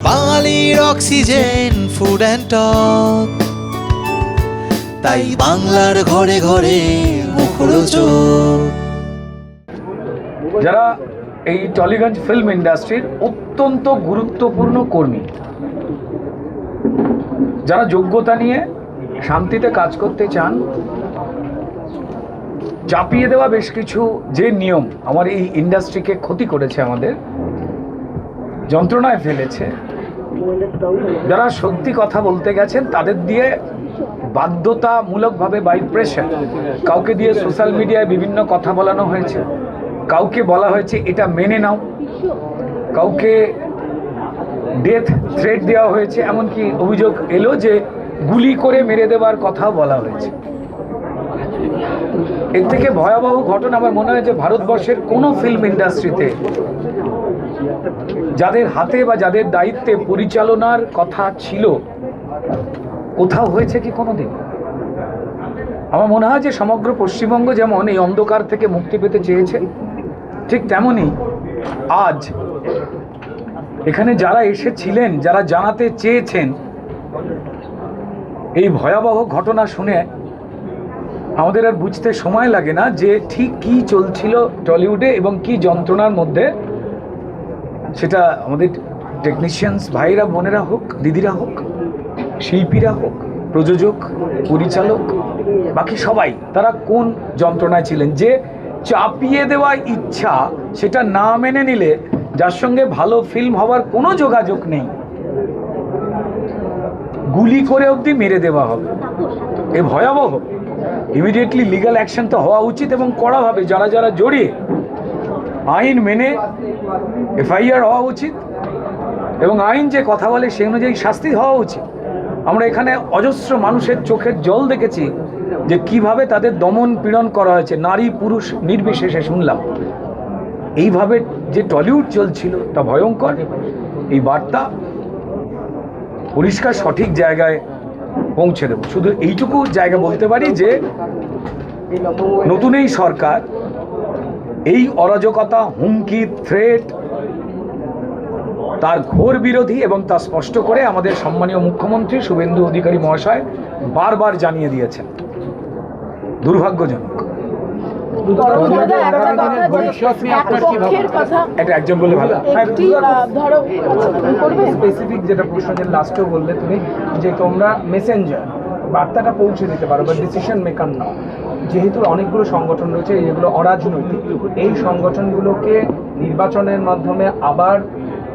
বাঙালির oxygen food and talk, তাই বাংলার ঘরে ঘরে মুখরোচক। যারা এই টলিগঞ্জ ফিল্ম ইন্ডাস্ট্রির অত্যন্ত গুরুত্বপূর্ণ কর্মী, যারা যোগ্যতা নিয়ে শান্তিতে কাজ করতে চান, চাপিয়ে দেওয়া বেশ কিছু যে নিয়ম আমার এই ইন্ডাস্ট্রিকে ক্ষতি করেছে, আমাদের যন্ত্রণায় ফেলেছে, যারা সত্যি কথা বলতে গেছেন তাদের দিয়ে বাধ্যতামূলকভাবে বাই প্রেশার কাউকে দিয়ে সোশ্যাল মিডিয়ায় বিভিন্ন কথা বলানো হয়েছে, কাউকে বলা হয়েছে এটা মেনে নাও, কাউকে ডেথ থ্রেট দেওয়া হয়েছে, এমনকি অভিযোগ এলো যে গুলি করে মেরে দেওয়ার কথাও বলা হয়েছে। এর থেকে ভয়াবহ ঘটনা আমার মনে হয় যে ভারতবর্ষের কোনো ফিল্ম ইন্ডাস্ট্রিতে যাদের হাতে বা যাদের দায়িত্বে পরিচালনার কথা ছিল কোথাও হয়েছে কি কোনোদিন? আমার মনে হয় যে সমগ্র পশ্চিমবঙ্গ যেমন এই অন্ধকার থেকে মুক্তি পেতে চেয়েছে, ঠিক তেমনই আজ এখানে যারা এসেছিলেন, যারা জানাতে চেয়েছেন, এই ভয়াবহ ঘটনা শুনে আমাদের আর বুঝতে সময় লাগে না যে ঠিক কী চলছিল টলিউডে এবং কি যন্ত্রণার মধ্যে। সেটা আমাদের টেকনিশিয়ানস ভাইরা বোনেরা হোক, দিদিরা হোক, শিল্পীরা হোক, প্রযোজক, পরিচালক, বাকি সবাই তারা কোন যন্ত্রণায় ছিলেন, যে চাপিয়ে দেওয়া ইচ্ছা সেটা না মেনে নিলে যার সঙ্গে ভালো ফিল্ম হওয়ার কোনো যোগাযোগ নেই, গুলি করে অবধি মেরে দেওয়া হবে। এ ভয়াবহ। ইমিডিয়েটলি লিগ্যাল অ্যাকশন তো হওয়া উচিত এবং কড়াভাবে যারা যারা জড়িয়ে আইন মেনে এফআইআর হওয়া উচিত এবং আইন যে কথা বলে সেই অনুযায়ী শাস্তি হওয়া উচিত। আমরা এখানে অজস্র মানুষের চোখের জল দেখেছি যে কিভাবে তাদের দমন পীড়ন করা হয়েছে, নারী পুরুষ নির্বিশেষে শুনলাম। এইভাবে যে টলিউড চলছিল তা ভয়ঙ্কর। এই বার্তা পরিষ্কার সঠিক জায়গায় পৌঁছে দেব। শুধু এইটুকু জায়গা বলতে পারি যে নতুন এই সরকার এই অরাজকতা, হুমকি, থ্রেট তার ঘোর বিরোধী এবং তা স্পষ্ট করে আমাদের সম্মানীয় মুখ্যমন্ত্রী শুভেন্দু অধিকারী মহাশয় বারবার জানিয়ে দিয়েছেন। দুর্ভাগ্যজনক। একজন বলে ভালো স্পেসিফিক যেটা প্রশ্ন যে লাস্টেও বললে তুমি যে তোমরা মেসেঞ্জার বার্তাটা পৌঁছে দিতে পারো বা ডিসিশন মেকার নাও, যেহেতু অনেকগুলো সংগঠন রয়েছে যেগুলো অরাজনৈতিক, এই সংগঠনগুলোকে নির্বাচনের মাধ্যমে আবার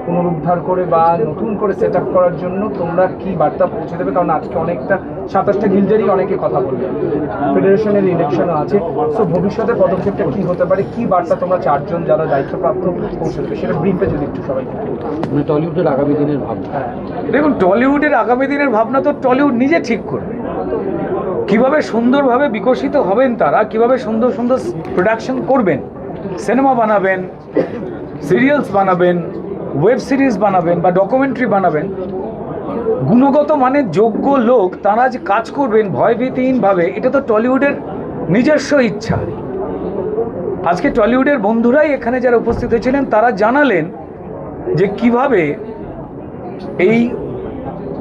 পুনরুদ্ধার করে বা নতুন করে সেট আপ করার জন্য তোমরা কি বার্তা পৌঁছে দেবে? কারণ আজকে অনেকটা 27টা গিল্ডেরই অনেকে কথা বলবে, ফেডারেশনের ইলেকশনও আছে, সো ভবিষ্যতে পদক্ষেপটা কি হতে পারে, কি বার্তা তোমরা চারজন যারা দায়িত্বপ্রাপ্ত পৌঁছে দেবে সেটা ব্রিফে যদি একটু সবাই। টলিউডের আগামী দিনের ভাবনা, দেখুন টলিউডের আগামী দিনের ভাবনা তো টলিউড নিজে ঠিক করবে। কিভাবে সুন্দরভাবে বিকশিত হবেন তারা, কিভাবে সুন্দর সুন্দর প্রোডাকশন করবেন, সিনেমা বানাবেন, সিরিয়ালস বানাবেন, ওয়েব সিরিজ বানাবেন বা ডকুমেন্টারি বানাবেন, গুণগত মানের যোগ্য লোক তারা যে কাজ করবেন ভয়ভীতিহীনভাবে, এটা তো টলিউডের নিজস্ব ইচ্ছা। আজকে টলিউডের বন্ধুরাই এখানে যারা উপস্থিত হয়েছিলেন তারা জানালেন যে কিভাবে এই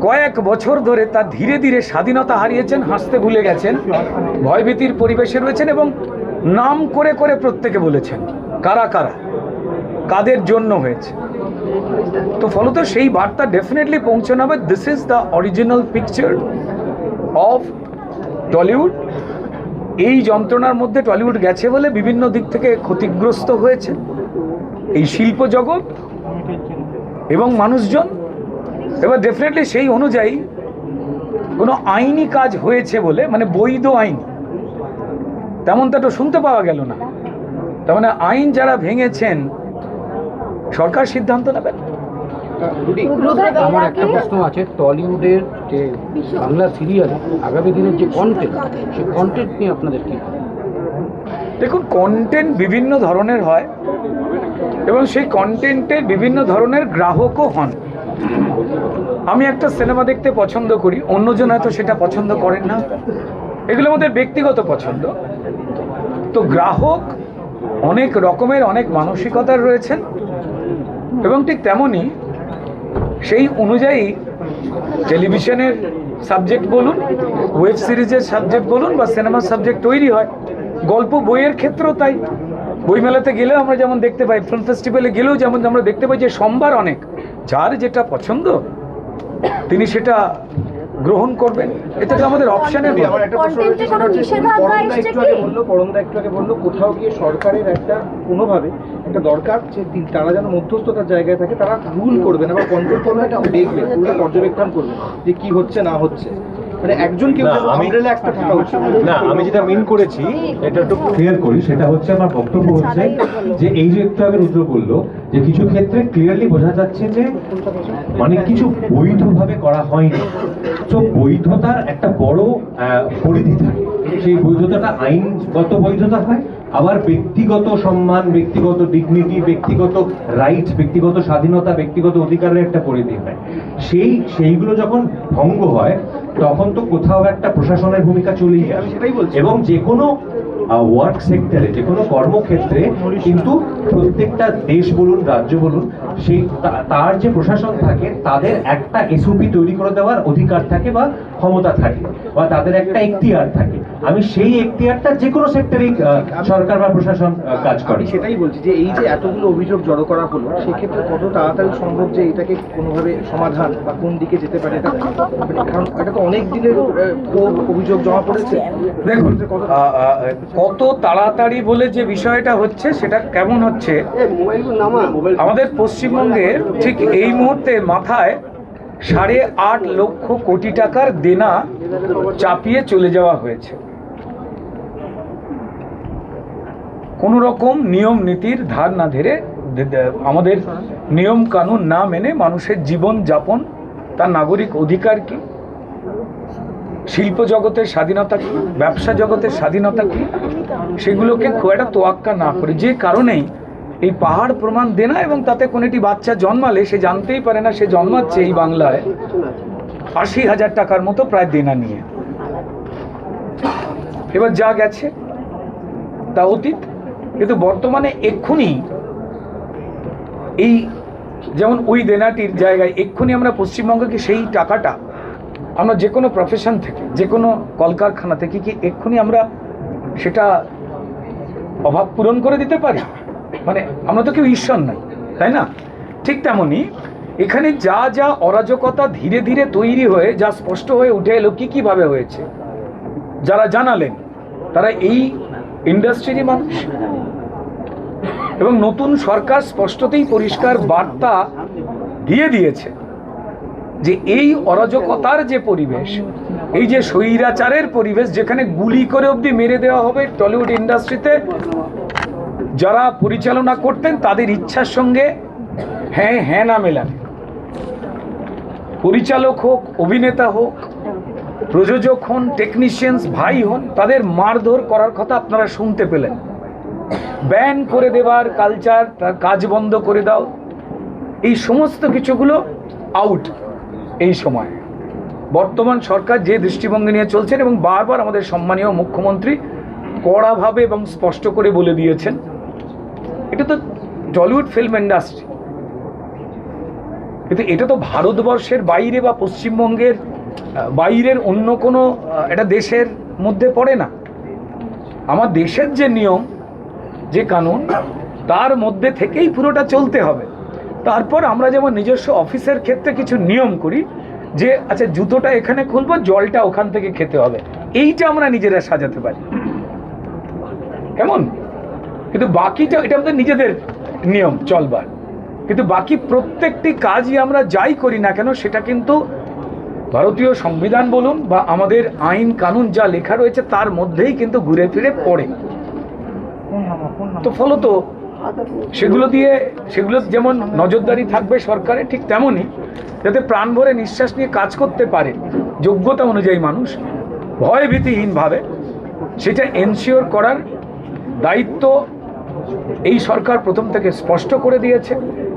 কয়েক বছর ধরে তা ধীরে ধীরে স্বাধীনতা হারিয়েছেন, হাসতে ভুলে গেছেন, ভয়ভীতির পরিবেশে রয়েছেন এবং নাম করে করে প্রত্যেকে বলেছেন কারা কারা কাদের জন্য হয়েছে। তো ফলত সেই বার্তা ডেফিনেটলি পৌঁছানো হবে। This is the original picture of Tollywood. এই যন্ত্রণার মধ্যে টলিউড গেছে বলে বিভিন্ন দিক থেকে ক্ষতিগ্রস্ত হয়েছে এই শিল্প জগৎ এবং মানুষজন। এবার ডেফিনেটলি সেই অনুযায়ী কোনো আইনি কাজ হয়েছে বলে, মানে বৈধ আইন, তেমনটা তো শুনতে পাওয়া গেল না। তার মানে আইন যারা ভেঙেছেন সরকার সিদ্ধান্ত নেবেন। আমার একটা প্রশ্ন আছে, টলিউডের যে বাংলা সিরিয়াল আগামী দিনের যে কন্টেন্ট, সেই কন্টেন্ট নিয়ে আপনাদের কি? দেখুন, কন্টেন্ট বিভিন্ন ধরনের হয় এবং সেই কন্টেন্টের বিভিন্ন ধরনের গ্রাহকও হন। আমি একটা সিনেমা দেখতে পছন্দ করি, অন্যজন হয়তো সেটা পছন্দ করেন না, এগুলো আমাদের ব্যক্তিগত পছন্দ। তো গ্রাহক অনেক রকমের, অনেক মানসিকতার রয়েছেন এবং ঠিক তেমনই সেই অনুযায়ী টেলিভিশনের সাবজেক্ট বলুন, ওয়েব সিরিজের সাবজেক্ট বলুন বা সিনেমার সাবজেক্ট তৈরি হয়। গল্প বইয়ের ক্ষেত্রেও তাই। বইমেলাতে গেলেও আমরা যেমন দেখতে পাই, ফিল্ম ফেস্টিভ্যালে গেলেও যেমন আমরা দেখতে পাই যে সম্ভার অনেক, যার যেটা পছন্দ তিনি সেটা গ্রহণ করবেন। এটা তো আমাদের অপশনের আমার একটা প্রশ্ন রয়েছে, সেটা হচ্ছে পরমদা একটু আগে বললো কোথাও গিয়ে সরকারের একটা কোনোভাবে একটা দরকার যে তারা যেন মধ্যস্থতার জায়গায় থাকে, তারা রুল করবে না বা কন্ট্রোল করবে না, দেখবে পুরো পর্যবেক্ষণ করবে যে কি হচ্ছে না হচ্ছে, মানে একজন কেউ আমব্রেলা একটা থাকা উচিত। না, আমি যেটা মিন করেছি এটা একটু ক্লিয়ার করি, সেটা হচ্ছে আমার বক্তব্য হচ্ছে যে এই যে একটু আগে রুদ্র বললো যে কিছু ক্ষেত্রে ক্লিয়ারলি বোঝা যাচ্ছে যে অনেক কিছু বৈধভাবে করা হয়নি। তো বৈধতার একটা বড় পরিধি থাকে, সেই বৈধতাটা আইনগত বৈধতা হয়, আবার ব্যক্তিগত সম্মান, ব্যক্তিগত ডিগনিটি, ব্যক্তিগত রাইট, ব্যক্তিগত স্বাধীনতা, ব্যক্তিগত অধিকারের একটা পরিধি হয়। সেইগুলো যখন ভঙ্গ হয় তখন তো কোথাও একটা প্রশাসনের ভূমিকা চলেই যায়। এবং যে কোনো ওয়ার্ক সেক্টরে, যে কোনো কর্মক্ষেত্রে কিন্তু প্রত্যেকটা দেশ বলুন, রাজ্য বলুন, সেই তার যে প্রশাসন থাকে তাদের একটা এসওপি তৈরি করে দেওয়ার অধিকার থাকে বা ক্ষমতা থাকে, বা তাদের একটা এখতিয়ার থাকে। আমি সেই এখতিয়ারটা যে কোনো সেক্টরেই সরকার বা প্রশাসন কাজ করে। সেটাই বলছি যে এই যে এতগুলো অভিযোগ জড়ো করা হলো, সেক্ষেত্রে কত তাড়াতাড়ি সম্ভব যে এটাকে কোনোভাবে সমাধান বা কোন দিকে যেতে পারে, এটা কারণ এটা তো অনেক দিনের অভিযোগ জমা পড়েছে। দেখুন, কত তাড়াতাড়ি বলে যে বিষয়টা হচ্ছে সেটা কেমন হচ্ছে, আমাদের পশ্চিমবঙ্গের ঠিক এই মুহূর্তে মাথায় 8.5 লক্ষ কোটি টাকার দেনা চাপিয়ে চলে যাওয়া হয়েছে। কোনো রকম নিয়ম নীতির ধার না ধরে, আমাদের নিয়ম কানুন না মেনে মানুষের জীবন যাপন, তার নাগরিক অধিকার কি, শিল্প জগতের স্বাধীনতা কি, ব্যবসা জগতের স্বাধীনতা কি, সেগুলোকে খুব একটা তোয়াক্কা না করে, যে কারণেই এই পাহাড় প্রমাণ দেনা, এবং তাতে কোনোটি বাচ্চা জন্মালে সে জানতেই পারে না সে জন্মাচ্ছে এই বাংলায় 80,000 টাকার মতো প্রায় দেনা নিয়ে। এবার যা গেছে তা অতীত, কিন্তু বর্তমানে এক্ষুনি এই যেমন ওই দেনাটির জায়গায় এক্ষুনি আমরা পশ্চিমবঙ্গকে সেই টাকাটা আমরা যে কোনো প্রফেশন থেকে, যে কোনো কলকারখানা থেকে কি এক্ষুনি আমরা সেটা অভাব পূরণ করে দিতে পারি? মানে আমরা তো কেউ ঈশ্বর নই, তাই না? ঠিক তেমনই এখানে যা যা অরাজকতা ধীরে ধীরে তৈরি হয়ে যা স্পষ্ট হয়ে উঠে এলো কীভাবে হয়েছে, যারা জানালেন তারা এই ইন্ডাস্ট্রিরই মানুষ, এবং নতুন সরকার স্পষ্টতেই পরিষ্কার বার্তা দিয়ে দিয়েছে যে এই অরাজকতার যে পরিবেশ, এই যে স্বৈরাচারের পরিবেশ, যেখানে গুলি করে অবধি মেরে দেওয়া হবে টলিউড ইন্ডাস্ট্রিতে যারা পরিচালনা করতেন তাদের ইচ্ছার সঙ্গে হ্যাঁ হ্যাঁ না মেলানে, পরিচালক হোক, অভিনেতা হোক, প্রযোজক হন, টেকনিশিয়ানস ভাই হন, তাদের মারধর করার কথা আপনারা শুনতে পেলেন। ব্যান করে দেওয়ার কালচার, তার কাজ বন্ধ করে দাও, এই সমস্ত কিছুগুলো আউট। এই সময় বর্তমান সরকার যে দৃষ্টিভঙ্গি নিয়ে চলছেন, এবং বারবার আমাদের সম্মানীয় মুখ্যমন্ত্রী কড়াভাবে এবং স্পষ্ট করে বলে দিয়েছেন, এটা তো টলিউড ফিল্ম ইন্ডাস্ট্রি, কিন্তু এটা তো ভারতবর্ষের বাইরে বা পশ্চিমবঙ্গের বাইরের অন্য কোনো এটা দেশের মধ্যে পড়ে না। আমার দেশের যে নিয়ম, যে কানুন, তার মধ্যে থেকেই পুরোটা চলতে হবে। তারপর আমরা যেমন নিজস্ব অফিসের ক্ষেত্রে কিছু নিয়ম করি যে আচ্ছা জুতোটা এখানে খুলবো, জলটা ওখান থেকে খেতে হবে, এইটা আমরা নিজেরা সাজাতে পারি, কেমন? কিন্তু বাকিটা এটা আমাদের নিজেদের নিয়ম চলবার, কিন্তু বাকি প্রত্যেকটি কাজই আমরা যাই করি না কেন সেটা কিন্তু ভারতীয় সংবিধান বলুন বা আমাদের আইন কানুন যা লেখা রয়েছে তার মধ্যেই কিন্তু ঘুরে ফিরে পড়ে। তো ফলত সেগুলো যেমন নজরদারি থাকবে সরকারের, ঠিক তেমনই যাতে প্রাণ ভরে নিঃশ্বাস নিয়ে কাজ করতে পারে যোগ্যতা অনুযায়ী মানুষ ভয়ভীতিহীনভাবে, সেটা এনশিওর করার দায়িত্ব এই সরকার প্রথম থেকে স্পষ্ট করে দিয়েছে।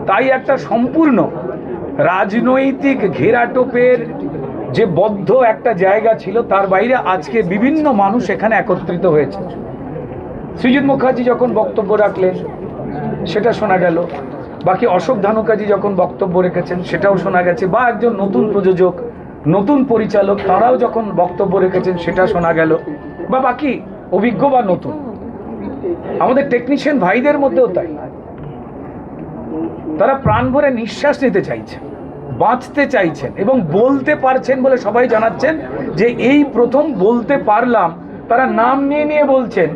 তাই একটা সম্পূর্ণ রাজনৈতিক ঘেরাটোপের যে বদ্ধ একটা জায়গা ছিল তার বাইরে আজকে বিভিন্ন মানুষ এখানে একত্রিত হয়েছে। সৃজিত মুখার্জি যখন বক্তব্য রাখলেন সেটা শোনা গেল, বাকি অশোক ধানুকাজি যখন বক্তব্য রেখেছেন সেটাও শোনা গেছে, বা একজন নতুন প্রযোজক, নতুন পরিচালক তারাও যখন বক্তব্য রেখেছেন সেটা শোনা গেল, বা বাকি অভিজ্ঞ বা নতুন আমাদের টেকনিশিয়ান ভাইদের মধ্যেও তাই। তারা প্রাণ ভরে নিঃশ্বাস নিতে চাইছেন, বাঁচতে চাইছেন এবং বলতে পারছেন বলে সবাই জানাচ্ছেন যে এই প্রথম বলতে পারলাম। তারা নাম নিয়ে নিয়ে বলছেন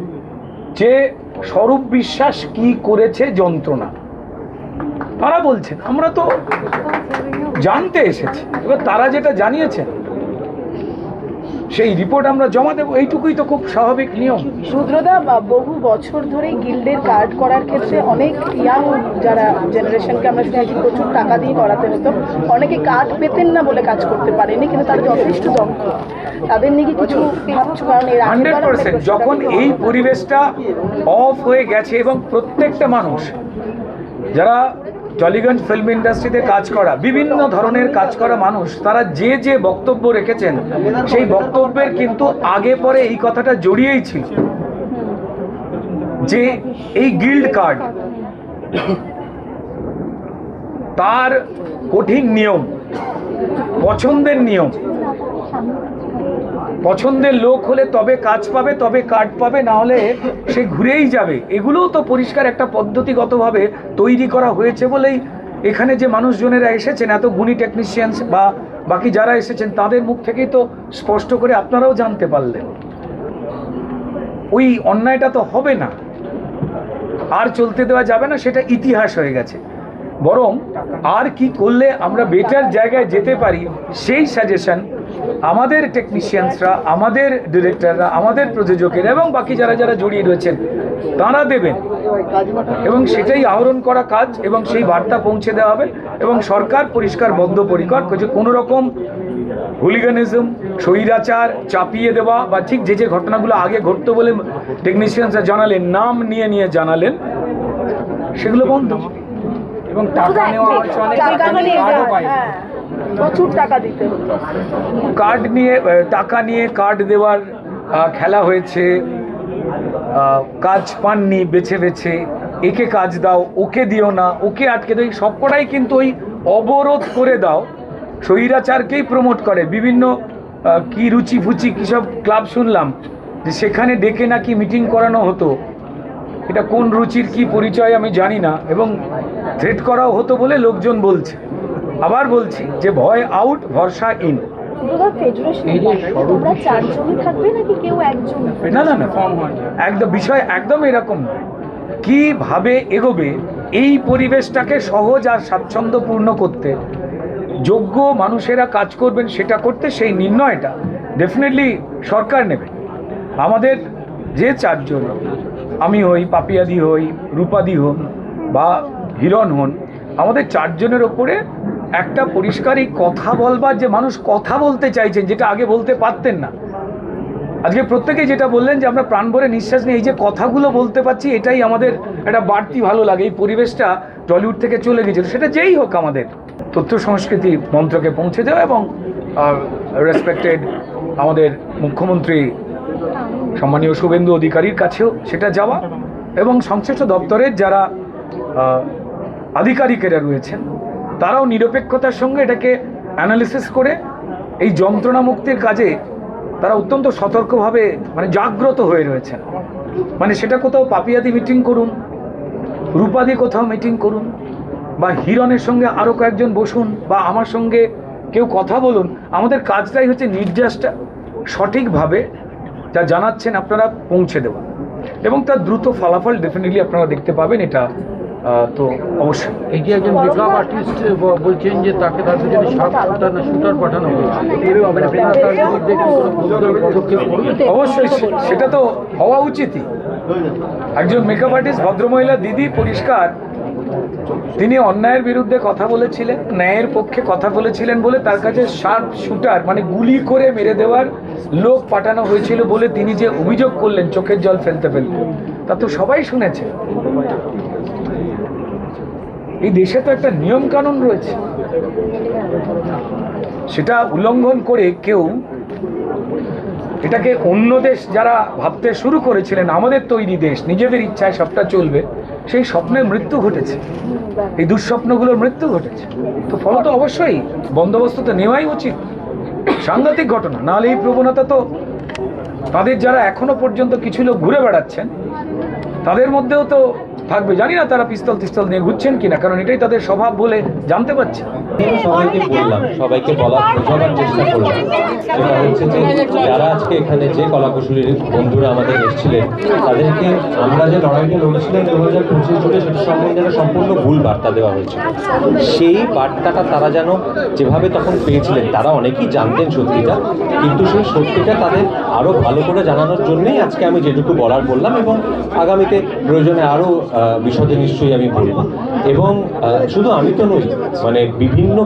যে স্বরূপ বিশ্বাস কি করেছে যন্ত্রণা, তারা বলছেন আমরা তো জানতে এসেছি। এবার তারা যেটা জানিয়েছেন সেই রিপোর্ট আমরা জমা দেবো, এইটুকুই তো খুব স্বাভাবিক নিয়ম। রুদ্রদা, বহু বছর ধরে গিল্ডের কার্ড করার ক্ষেত্রে অনেক ইয়াং যারা জেনারেশনকে আমরা শুনেছি প্রচুর টাকা দিয়ে করাতে হতো, অনেকে কার্ড পেতেন না বলে কাজ করতে পারেনি, কিন্তু তারা যথেষ্ট দক্ষ। তাদের নিয়ে কি কিছু ভাবছো? কারণ এর 100% যখন এই পরিবেশটা অফ হয়ে গেছে এবং প্রত্যেকটা মানুষ যারা টলিগঞ্জ ফিল্ম ইন্ডাস্ট্রিতে কাজ করা, বিভিন্ন ধরনের কাজ করা মানুষ, তারা যে যে বক্তব্য রেখেছেন সেই বক্তব্যের কিন্তু আগে পরে এই কথাটা জড়িয়েই ছিল যে এই গিল্ড কার্ড তার কঠিন নিয়ম, পছন্দের নিয়ম, পছন্দের লোক হলে তবে কাজ পাবে, তবে কার্ড পাবে, না হলে সে ঘুরেই যাবে। এগুলোও তো পরিষ্কার একটা পদ্ধতিগতভাবে তৈরি করা হয়েছে বলেই এখানে যে মানুষজনেরা এসেছেন, এত গুণী টেকনিশিয়ানস বা বাকি যারা এসেছেন তাদের মুখ থেকেই তো স্পষ্ট করে আপনারাও জানতে পারলেন। ওই অন্যায়টা তো হবে না, আর চলতে দেওয়া যাবে না, সেটা ইতিহাস হয়ে গেছে। বরং আর কি করলে আমরা বেটার জায়গায় যেতে পারি সেই সাজেশন আমাদের টেকনিশিয়ানসরা, আমাদের ডিরেক্টররা, আমাদের প্রযোজকেরা এবং বাকি যারা যারা জড়িয়ে রয়েছেন তারা দেবেন, এবং সেটাই আহরণ করা কাজ এবং সেই বার্তা পৌঁছে দেওয়া হবে। এবং সরকার পরিষ্কার বদ্ধপরিকর যে কোনো রকম হুলিগানিজম, স্বৈরাচার চাপিয়ে দেওয়া বা ঠিক যে যে ঘটনাগুলো আগে ঘটতো বলে টেকনিশিয়ানসরা জানালেন, নাম নিয়ে নিয়ে জানালেন, সেগুলো বন্ধ। এবং টাকা নেওয়া হচ্ছে, অনেক টাকা নিয়ে কার্ডও পাই। প্রচুর টাকা দিতে হতো। কার্ড নিয়ে, টাকা নিয়ে কার্ড দেওয়ার খেলা হয়েছে, কাজ পাননি বেছে বেছে, একে কাজ দাও, ওকে দিও না, ওকে আটকে দাও, সবকটাই কিন্তু ওই অবরোধ করে দাও স্বৈরাচারকেই প্রমোট করে। বিভিন্ন কি রুচি ফুচি কী সব ক্লাব শুনলাম যে সেখানে ডেকে নাকি মিটিং করানো হতো, এটা কোন রুচির কি পরিচয় আমি জানি না, এবং থ্রেট করাও হতো বলে লোকজন বলছে। আবার বলছি যে ভয় আউট, ভরসা ইন। না না না, একদম বিষয় একদম এরকম নয়। কিভাবে এগোবে এই পরিবেশটাকে সহজ আর স্বাচ্ছন্দ্যপূর্ণ করতে, যোগ্য মানুষেরা কাজ করবেন সেটা করতে, সেই নির্ণয়টা ডেফিনেটলি সরকার নেবে। আমাদের যে চারজন, আমি হই, পাপিয়াদি হই, রূপাদি হন বা হিরণ হন, আমাদের চারজনের ওপরে একটা পরিষ্কার এই কথা বলবার, যে মানুষ কথা বলতে চাইছেন যেটা আগে বলতে পারতেন না, আজকে প্রত্যেকেই যেটা বললেন যে আমরা প্রাণ ভরে নিঃশ্বাস নিয়ে এই যে কথাগুলো বলতে পারছি, এটাই আমাদের একটা বাড়তি ভালো লাগে। এই পরিবেশটা টলিউড থেকে চলে গেছিল, সেটা যেই হোক আমাদের তথ্য সংস্কৃতি মন্ত্রকে পৌঁছে দেওয়া এবং রেসপেক্টেড আমাদের মুখ্যমন্ত্রী সম্মানীয় শুভেন্দু অধিকারীর কাছেও সেটা যাওয়া, এবং সংশ্লিষ্ট দপ্তরের যারা আধিকারিকেরা রয়েছেন তারাও নিরপেক্ষতার সঙ্গে এটাকে অ্যানালিসিস করে এই যন্ত্রণা মুক্তির কাজে তারা অত্যন্ত সতর্কভাবে মানে জাগ্রত হয়ে রয়েছেন। মানে সেটা কোথাও পাপিয়াদি মিটিং করুন, রূপাদি কোথাও মিটিং করুন, বা হিরণের সঙ্গে আরও কয়েকজন বসুন, বা আমার সঙ্গে কেউ কথা বলুন, আমাদের কাজটাই হচ্ছে নির্যাসটা সঠিকভাবে যা জানাচ্ছেন আপনারা পৌঁছে দেওয়া, এবং তার দ্রুত ফলাফল ডেফিনেটলি আপনারা দেখতে পাবেন। এটা তো অবশ্যই। এই যে একজন মেকআপ আর্টিস্ট বলছেন যে তাকে তার পিছনে শুটার পাঠানো হয়েছে, অবশ্যই সেটা তো হওয়া উচিতই। একজন মেকআপ আর্টিস্ট ভদ্রমহিলা দিদি পরিষ্কার, তিনি অন্যায়ের বিরুদ্ধে কথা বলেছিলেন, ন্যায়ের পক্ষে কথা বলেছিলেন বলে তার কাছে শার্প শুটার মানে গুলি করে মেরে দেওয়ার লোক পাঠানো হয়েছিল বলে তিনি যে অভিযোগ করলেন চোখের জল ফেলতে ফেলতে, তা তো সবাই শুনেছে। এই দেশে তো একটা নিয়ম কানুন রয়েছে, সেটা উল্লঙ্ঘন করে কেউ এটাকে অন্য দেশ যারা ভাবতে শুরু করেছিলেন আমাদের তৈরি দেশ, নিজেদের ইচ্ছায় সবটা চলবে, সেই স্বপ্নের মৃত্যু ঘটেছে, এই দুঃস্বপ্নগুলোর মৃত্যু ঘটেছে। তো ফলত অবশ্যই বন্দোবস্ত তো নেওয়াই উচিত। সাংঘাতিক ঘটনা, নাহলে এই প্রবণতা তো তাদের যারা এখনো পর্যন্ত কিছু লোক ঘুরে বেড়াচ্ছেন তাদের মধ্যেও তো থাকবে। জানি না তারা পিস্তল টিস্তল নিয়ে ঘুরছেন কিনা, কারণ এটাই তাদের স্বভাব বলে জানতে পারছি। সবাইকে বললাম, সবাইকে বোঝাবার চেষ্টা করলাম, সেটা হচ্ছে যে যারা আজকে এখানে যে কলাকুশলীর বন্ধুরা আমাদের এসেছিলেন তাদেরকে আমরা যে লড়াইটা লড়েছিলাম 2025 জুড়ে সেটা সম্বন্ধে একটা সম্পূর্ণ ভুল বার্তা দেওয়া হয়েছে। সেই বার্তাটা তারা যেন যেভাবে তখন পেয়েছিলেন, তারা অনেকেই জানতেন সত্যিটা, কিন্তু সেই সত্যিটা তাদের আরও ভালো করে জানানোর জন্যই আজকে আমি যেটুকু বলার বললাম, এবং আগামীতে প্রয়োজনে আরও বিশদে নিশ্চয়ই আমি বলব। এবং শুধু আমি তো নই, মানে বিভিন্ন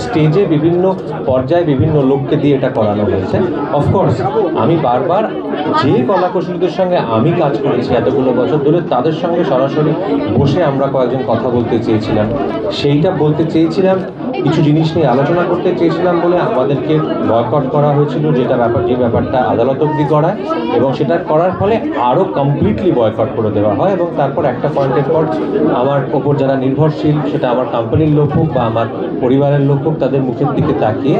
স্টেজে বিভিন্ন পর্যায়ে বিভিন্ন লোককে দিয়ে এটা করানো হয়েছে। অফকোর্স আমি বারবার যে কলাকুশলীদের সঙ্গে আমি কাজ করেছি এতগুলো বছর ধরে তাদের সঙ্গে সরাসরি বসে আমরা কয়েকজন কথা বলতে চেয়েছিলাম, সেইটা বলতে চেয়েছিলাম, কিছু জিনিস নিয়ে আলোচনা করতে চেয়েছিলাম বলে আমাদেরকে বয়কট করা হয়েছিল, যে ব্যাপারটা আদালত অবধি করায়, এবং সেটা করার ফলে আরও কমপ্লিটলি বয়কট করে দেওয়া হয়। এবং তারপর একটা পয়েন্টের পর আমার ওপর যারা নির্ভরশীল, সেটা আমার কোম্পানির লোক হোক বা আমার পরিবারের লোক হোক, তাদের মুখের দিকে তাকিয়ে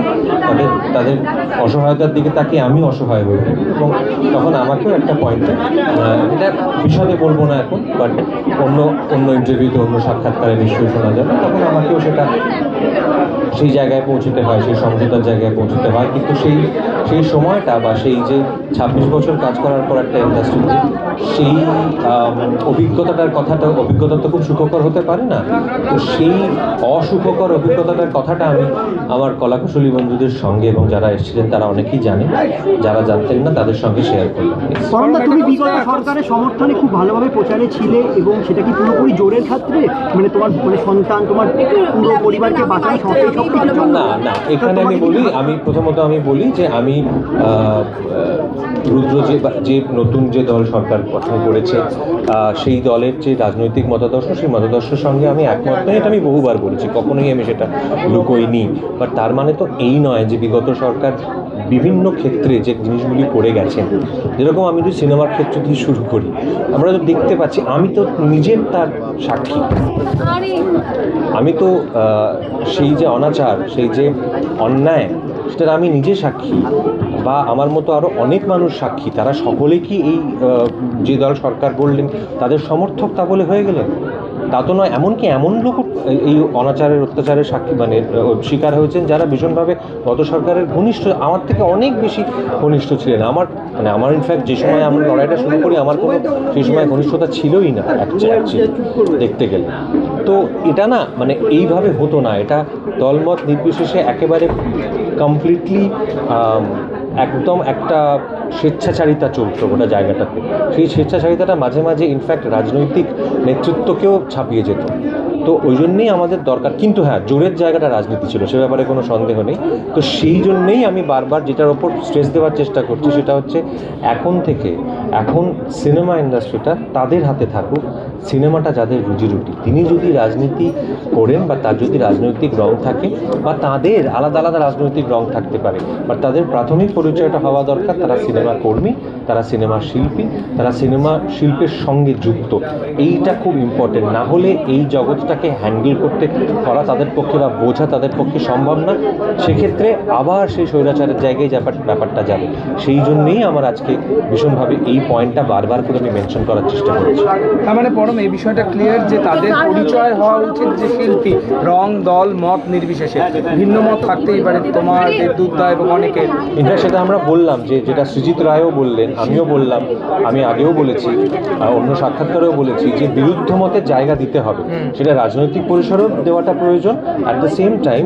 তাদের অসহায়তার দিকে তাকিয়ে আমি অসহায় হয়ে পড়ি। এবং তখন আমাকেও একটা পয়েন্টে, এটা বিশদে বলবো না এখন, বাট অন্য ইন্টারভিউতে অন্য সাক্ষাৎকারে নিশ্চয়ই শোনা যাবে, তখন আমাকেও সেটা সেই জায়গায় পৌঁছতে হয়, সেই সমঝোতার জায়গায় পৌঁছতে হয়। কিন্তু সেই সময়টা বা সেই যে 26 বছর কাজ করার পর একটা ইন্ডাস্ট্রিতে সেই অভিজ্ঞতা তো খুব সুখকর হতে পারে না। তো সেই অসুখকর অভিজ্ঞতাটার কথাটা আমি আমার কলাকুশলী বন্ধুদের সঙ্গে, এবং যারা এসেছিলেন তারা অনেকেই জানে, যারা জানতেন না তাদের সঙ্গে শেয়ার করলাম। করোনা, তুমি বিগত সরকারের সমর্থনে খুব ভালোভাবে প্রচারে ছিলে, এবং সেটা কি পুরোপুরি জোরের ক্ষেত্রে, মানে তোমার সন্তান, তোমার পুরো পরিবারকে বাঁচানো না, এখানে আমি প্রথমত বলি যে আমি রুদ্র যে নতুন যে দল সরকার গঠন করেছে সেই দলের যে রাজনৈতিক মতাদর্শ, সেই মতাদর্শের সঙ্গে আমি একমত নই। এটা আমি বহুবার বলেছি, কখনোই আমি সেটা লুকোইনি। বাট তার মানে তো এই নয় যে বিগত সরকার বিভিন্ন ক্ষেত্রে যে জিনিসগুলি করে গেছেন, যেরকম আমি যদি সিনেমার ক্ষেত্র দিয়ে শুরু করি, আমরা তো দেখতে পাচ্ছি, আমি তো নিজের তার সাক্ষী। আমি তো সেই যে অনাচার, সেই যে অন্যায়, সেটার আমি নিজে সাক্ষী, বা আমার মতো আরও অনেক মানুষ সাক্ষী। তারা সকলে কি এই যে দল সরকার বললেন তাদের সমর্থক তা বলে হয়ে গেলেন? তা তো নয়। এমনকি এমন লোক এই অনাচারের অত্যাচারের সাক্ষী শিকার হয়েছেন যারা ভীষণভাবে গত সরকারের ঘনিষ্ঠ, আমার থেকে অনেক বেশি ঘনিষ্ঠ ছিলেন। আমার ইনফ্যাক্ট যে সময় আমরা লড়াইটা শুরু করি, আমার কোনো সেই সময় ঘনিষ্ঠতা ছিলই না অ্যাকচুয়ালি দেখতে গেলে। তো এটা না, মানে এইভাবে হতো না। এটা দলমত নির্বিশেষে একেবারে কমপ্লিটলি একদম একটা স্বেচ্ছাচারিতা চলতো গোটা জায়গাটাতে। সেই স্বেচ্ছাচারিতাটা মাঝে মাঝে ইনফ্যাক্ট রাজনৈতিক নেতৃত্বকেও ছাপিয়ে যেত। তো ওই জন্যেই আমাদের দরকার। কিন্তু হ্যাঁ, জোরের জায়গাটা রাজনীতি ছিল, সে ব্যাপারে কোনো সন্দেহ নেই। তো সেই জন্যেই আমি বারবার যেটার ওপর স্ট্রেস দেওয়ার চেষ্টা করছি, সেটা হচ্ছে এখন সিনেমা ইন্ডাস্ট্রিটা তাদের হাতে থাকুক, সিনেমাটা যাদের রুজিরুটি, তিনি যদি রাজনীতি করেন বা তার যদি রাজনৈতিক রং থাকে, বা তাদের আলাদা আলাদা রাজনৈতিক রং থাকতে পারে, বা তাদের প্রাথমিক পরিচয়টা হওয়া দরকার তারা সিনেমা কর্মী, তারা সিনেমা শিল্পী, তারা সিনেমা শিল্পের সঙ্গে যুক্ত। এইটা খুব ইম্পর্টেন্ট। না হলে এই জগৎটাকে হ্যান্ডেল করা তাদের পক্ষে বা বোঝা তাদের পক্ষে সম্ভব না। সেক্ষেত্রে আবার সেই স্বৈরাচারের জায়গায় ব্যাপারটা যাবে। সেই জন্যেই আমার আজকে ভীষণভাবে এই পয়েন্টটা বারবার করে আমি মেনশন করার চেষ্টা করছি। তার মানে পরম এই বিষয়টা ক্লিয়ার যে তাদের পরিচয় হওয়া উচিত যে শিল্পী, রং, দল, মত নির্বিশেষে। ভিন্ন মত থাকতেই পারে, তোমার, দেবদূতদা এবং অনেকে। ইনফ্যাক্ট সেটা আমরা বললাম, যেটা সৃজিত রায়ও বললেন, আমিও বললাম, আমি আগেও বলেছি, অন্য সাক্ষাৎকারেও বলেছি, যে বিরুদ্ধ মতের জায়গা দিতে হবে। সেটা রাজনৈতিক পরিসরেও দেওয়াটা প্রয়োজন। অ্যাট দ্য সেম টাইম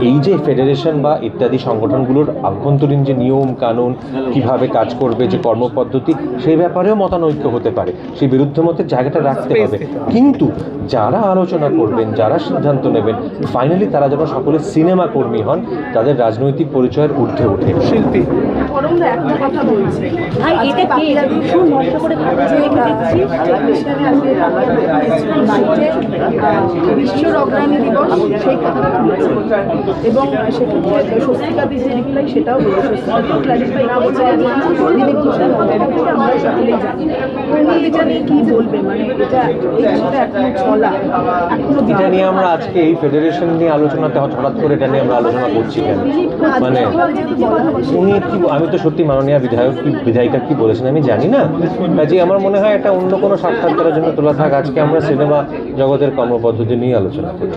এই যে ফেডারেশন বা ইত্যাদি সংগঠনগুলোর আভ্যন্তরীণ যে নিয়ম কানুন, কিভাবে কাজ করবে, যে কর্মপদ্ধতি, সেই ব্যাপারেও মতানৈক্য হতে পারে। সেই বিরুদ্ধ মতের জায়গাটা রাখতে হবে। কিন্তু যারা আলোচনা করবেন, যারা সিদ্ধান্ত নেবেন, ফাইনালি তারা যেন সকলে সিনেমা কর্মী হন, তাদের রাজনৈতিক পরিচয়ের ঊর্ধ্বে ওঠে। শিল্পী একটা কথা বলছে, বিশ্ব অগ্রণী দিবস, সেই কথাটা এবং সেক্ষেত্রে স্বস্তিকাদি যে রিপ্লাই সেটাও স্বস্তিকাদিও ক্লারিফাই করেছে। দিলীপ ঘোষের আমরা সকলেই জানি, উনি এটা নিয়ে কী বলবেন, মানে এটা এটা এই জিনিসটা এখনো চলা এখনো এটা নিয়ে আমরা আজকে এই ফেডারেশন নিয়ে আলোচনাতে হঠাৎ করে এটা নিয়ে আমরা আলোচনা করছি কেন? মানে উনি কি, আমি তো সত্যি মাননীয় বিধায়িকা কি বলেছেন আমি জানি না, কাজে আমার মনে হয় এটা অন্য কোনো সাক্ষাৎকারের জন্য তোলা থাক। আজকে আমরা সিনেমা জগতের কর্মপদ্ধতি নিয়ে আলোচনা করি।